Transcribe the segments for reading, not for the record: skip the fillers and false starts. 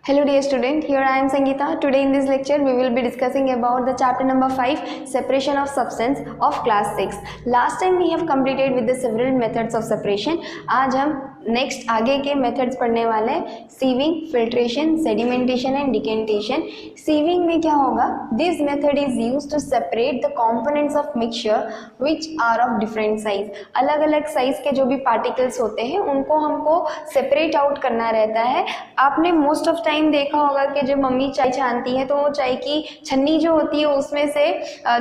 Hello dear student, here I am Sangeeta. Today in this lecture we will be discussing about the chapter number 5, separation of substance of class 6. Last time we have completed with the several methods of separation. आज हम next आगे के methods पढ़ने वाले हैं, sieving, filtration, sedimentation and decantation. Sieving में क्या होगा? This method is used to separate the components of mixture which are of different size. अलग अलग साइज के जो भी पार्टिकल्स होते हैं उनको हमको सेपरेट आउट करना रहता है. आपने मोस्ट ऑफ टाइम देखा होगा कि जब मम्मी चाय छानती है तो वो चाय की छन्नी जो होती है उसमें से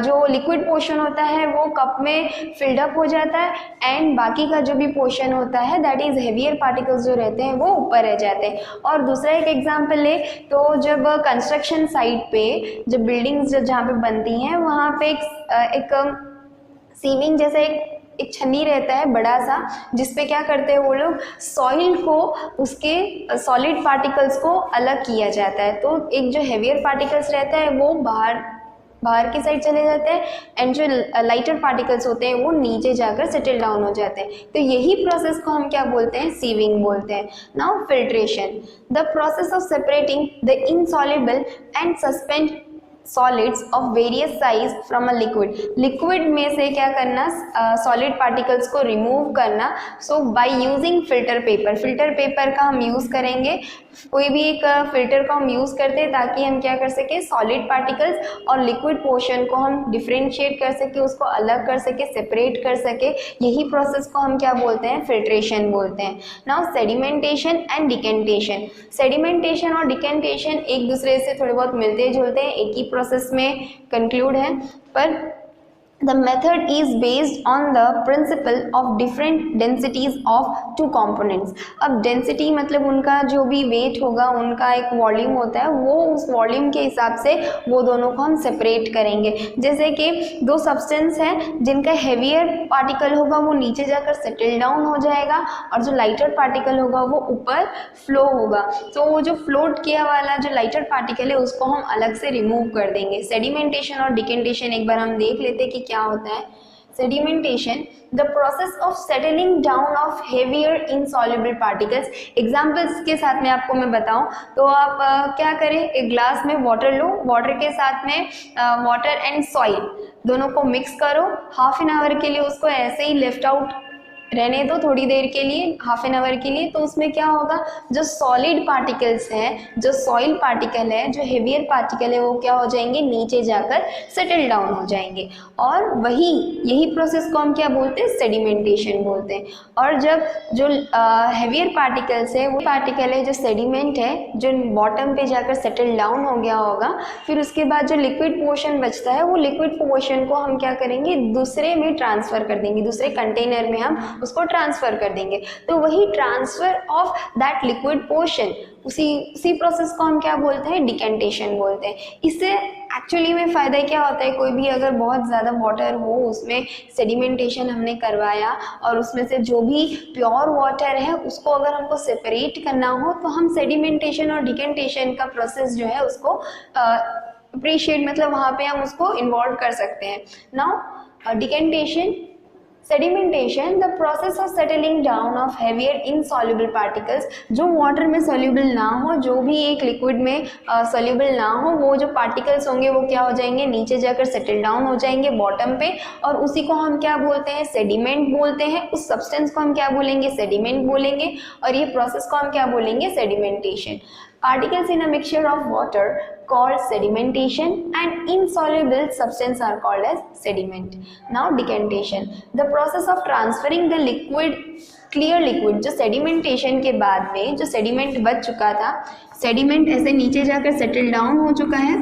जो लिक्विड पोर्शन होता है वो कप में फिल्ड अप हो जाता है एंड बाकी का जो भी पोर्शन होता है दैट इज हेवियर पार्टिकल्स जो रहते हैं वो ऊपर रह जाते हैं. और दूसरा एक एग्जांपल ले तो जब कंस्ट्रक्शन साइट पे जब बिल्डिंग्स जहाँ पे बनती हैं वहाँ पे एक सीविंग जैसा एक छन्नी रहता है बड़ा सा, जिसपे क्या करते हैं वो लोग सॉइल को उसके सॉलिड पार्टिकल्स को अलग किया जाता है. तो एक जो हेवियर पार्टिकल्स रहता है वो बाहर की साइड चले जाते हैं एंड जो लाइटर पार्टिकल्स होते हैं वो नीचे जाकर सेटल डाउन हो जाते हैं. तो यही प्रोसेस को हम क्या बोलते हैं? सीविंग बोलते हैं. Now filtration, the process of separating the insoluble and suspend solids of various size from a liquid. Liquid में से क्या करना? सॉलिड पार्टिकल्स को रिमूव करना. So by using filter paper. Filter paper का हम यूज़ करेंगे. कोई भी एक फिल्टर को हम यूज़ करते हैं ताकि हम क्या कर सके? सॉलिड पार्टिकल्स और लिक्विड पोर्शन को हम डिफ्रेंशिएट कर सके, उसको अलग कर सके, सेपरेट कर सके. यही प्रोसेस को हम क्या बोलते हैं? फिल्ट्रेशन बोलते हैं. Now sedimentation and decantation. Sedimentation और डिकेंटेशन एक दूसरे से थोड़े बहुत मिलते जुलते हैं, एक ही प्रोसेस में कंक्लूड है, पर the method is based on the principle of different densities of two components. अब density मतलब उनका जो भी weight होगा, उनका एक वॉल्यूम होता है, वो उस वॉल्यूम के हिसाब से वो दोनों को हम सेपरेट करेंगे. जैसे कि दो सब्सटेंस हैं जिनका हेवियर पार्टिकल होगा वो नीचे जाकर सेटल डाउन हो जाएगा और जो लाइटर पार्टिकल होगा वो ऊपर फ्लो होगा. तो वो जो फ्लोट किया वाला जो लाइटर पार्टिकल है उसको हम अलग से रिमूव कर देंगे. सेडिमेंटेशन और डिकेंटेशन एक बार हम देख लेते हैं कि क्या होता है. Sedimentation, the process of settling down of heavier insoluble particles. Examples के साथ में आपको मैं बताऊं तो आप क्या करें? एक ग्लास में वाटर लो, वाटर के साथ में वाटर एंड सॉइल दोनों को मिक्स करो. हाफ एन आवर के लिए उसको ऐसे ही लेफ्ट आउट रहने दो, थोड़ी देर के लिए, हाफ एन आवर के लिए. तो उसमें क्या होगा? जो सॉलिड पार्टिकल्स हैं, जो सॉइल पार्टिकल है, जो हेवियर पार्टिकल है वो क्या हो जाएंगे? नीचे जाकर सेटल डाउन हो जाएंगे. और यही प्रोसेस को हम क्या बोलते हैं? सेडिमेंटेशन बोलते हैं. और जब जो हेवियर पार्टिकल्स है वो पार्टिकल है जो सेडिमेंट है जो बॉटम पे जाकर सेटल डाउन हो गया होगा, फिर उसके बाद जो लिक्विड पोर्शन बचता है वो लिक्विड पोर्शन को हम क्या करेंगे? दूसरे में ट्रांसफ़र कर देंगे, दूसरे कंटेनर में हम उसको ट्रांसफर कर देंगे. तो वही transfer of that liquid portion, उसी प्रोसेस को हम क्या बोलते हैं? डिकेंटेशन बोलते हैं. इससे एक्चुअली में फ़ायदा क्या होता है? कोई भी अगर बहुत ज़्यादा वाटर हो उसमें सेडिमेंटेशन हमने करवाया और उसमें से जो भी प्योर वाटर है उसको अगर हमको सेपरेट करना हो तो हम सेडिमेंटेशन और डिकेंटेशन का प्रोसेस जो है उसको अप्रिशिएट मतलब वहाँ पे हम उसको इन्वॉल्व कर सकते हैं. Now decantation, sedimentation, the process of settling down of heavier insoluble particles. जो वाटर में सॉल्युबल ना हो, जो भी एक लिक्विड में सॉल्युबल ना हो, वो जो पार्टिकल्स होंगे वो क्या हो जाएंगे? नीचे जाकर सेटल डाउन हो जाएंगे बॉटम पे और उसी को हम क्या बोलते हैं? सेडिमेंट बोलते हैं. उस सब्सटेंस को हम क्या बोलेंगे? सेडिमेंट बोलेंगे. और ये प्रोसेस को हम क्या बोलेंगे? Sedimentation. Particles in a mixture of water called sedimentation and insoluble substance are called as sediment. Now decantation, the process of transferring the liquid, clear liquid. जो sedimentation के बाद में जो sediment बच चुका था, sediment ऐसे नीचे जाकर settle down हो चुका है.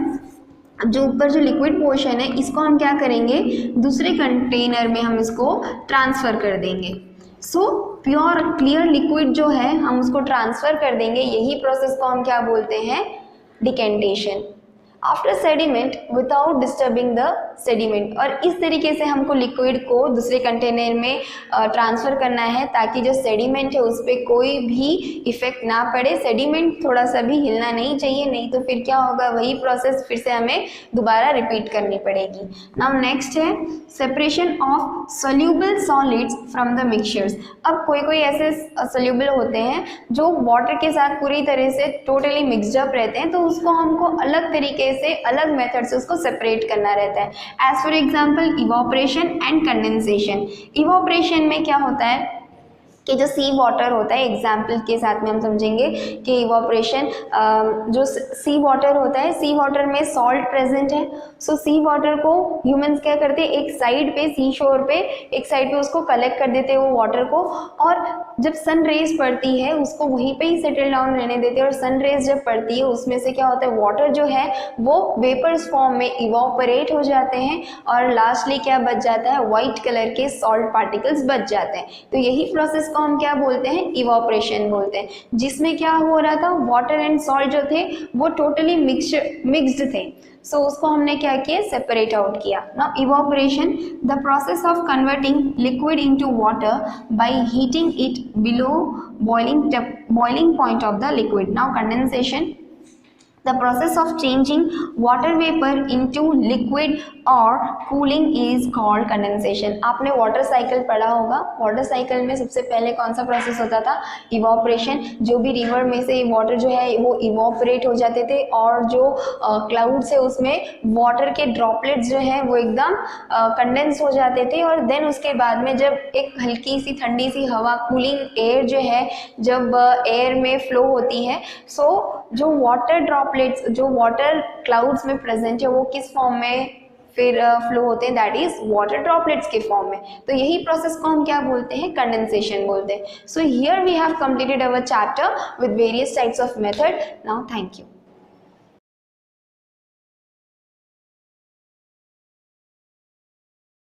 अब जो ऊपर जो लिक्विड पोर्शन है इसको हम क्या करेंगे? दूसरे कंटेनर में हम इसको ट्रांसफ़र कर देंगे. सो प्योर क्लियर लिक्विड जो है हम उसको ट्रांसफ़र कर देंगे. यही प्रोसेस को हम क्या बोलते हैं? Decantation. After sediment without disturbing the sediment. और इस तरीके से हमको लिक्विड को दूसरे कंटेनर में ट्रांसफ़र करना है ताकि जो सेडिमेंट है उस पर कोई भी इफेक्ट ना पड़े, सेडिमेंट थोड़ा सा भी हिलना नहीं चाहिए, नहीं तो फिर क्या होगा, वही प्रोसेस फिर से हमें दोबारा रिपीट करनी पड़ेगी। नाउ नेक्स्ट है separation of soluble solids from the mixtures. अब कोई कोई ऐसे सोल्यूबल होते हैं जो वाटर के साथ पूरी तरह से टोटली मिक्सड अप रहते हैं, तो उसको हमको अलग तरीके से, अलग मेथड से उसको सेपरेट करना रहता है। As for example evaporation and condensation. Evaporation में क्या होता है कि जो सी वाटर होता है, एग्जाम्पल के साथ में हम समझेंगे कि इवोपरेशन, जो सी वाटर होता है, सी वाटर में सॉल्ट प्रेजेंट है, सो सी वाटर को ह्यूमंस क्या करते हैं, एक साइड पे सी शोर पे एक साइड पे उसको कलेक्ट कर देते हैं वो वाटर को, और जब सन रेज पड़ती है उसको वहीं पे ही सेटल डाउन रहने देते हैं, और सन रेज जब पड़ती है उसमें से क्या होता है, वाटर जो है वो वेपर्स फॉर्म में इवोपरेट हो जाते हैं, और लास्टली क्या बच जाता है, वाइट कलर के सॉल्ट पार्टिकल्स बच जाते हैं। तो यही प्रोसेस हम क्या बोलते हैं, इवोपरेशन बोलते हैं, जिसमें क्या हो रहा था, वाटर एंड सॉल्ट जो थे वो टोटली मिक्स्ड थे, सो उसको हमने क्या किया, सेपरेट आउट किया। Now evaporation, the process of converting liquid into water by heating it below boiling point of the liquid. Now condensation, the process of changing water vapor into liquid or cooling is called condensation। आपने water cycle पढ़ा होगा, water cycle में सबसे पहले कौन सा process होता था, इवोपरेशन। जो भी रिवर में से वाटर जो है वो इवोपरेट हो जाते थे, और जो क्लाउड्स है उसमें वाटर के ड्रॉपलेट्स जो है वो एकदम कंडेंस हो जाते थे, और देन उसके बाद में जब एक हल्की सी ठंडी सी हवा, कूलिंग एयर जो है जब एयर में फ्लो होती है, सो जो वाटर ड्रॉपलेट्स, जो वाटर क्लाउड्स में प्रेजेंट है वो किस फॉर्म में फिर फ्लो होते हैं, दैट इज वाटर ड्रॉपलेट्स के फॉर्म में। तो यही प्रोसेस को हम क्या बोलते हैं, कंडेंसेशन बोलते हैं। So here we have completed our chapter with various types of method. Now thank you.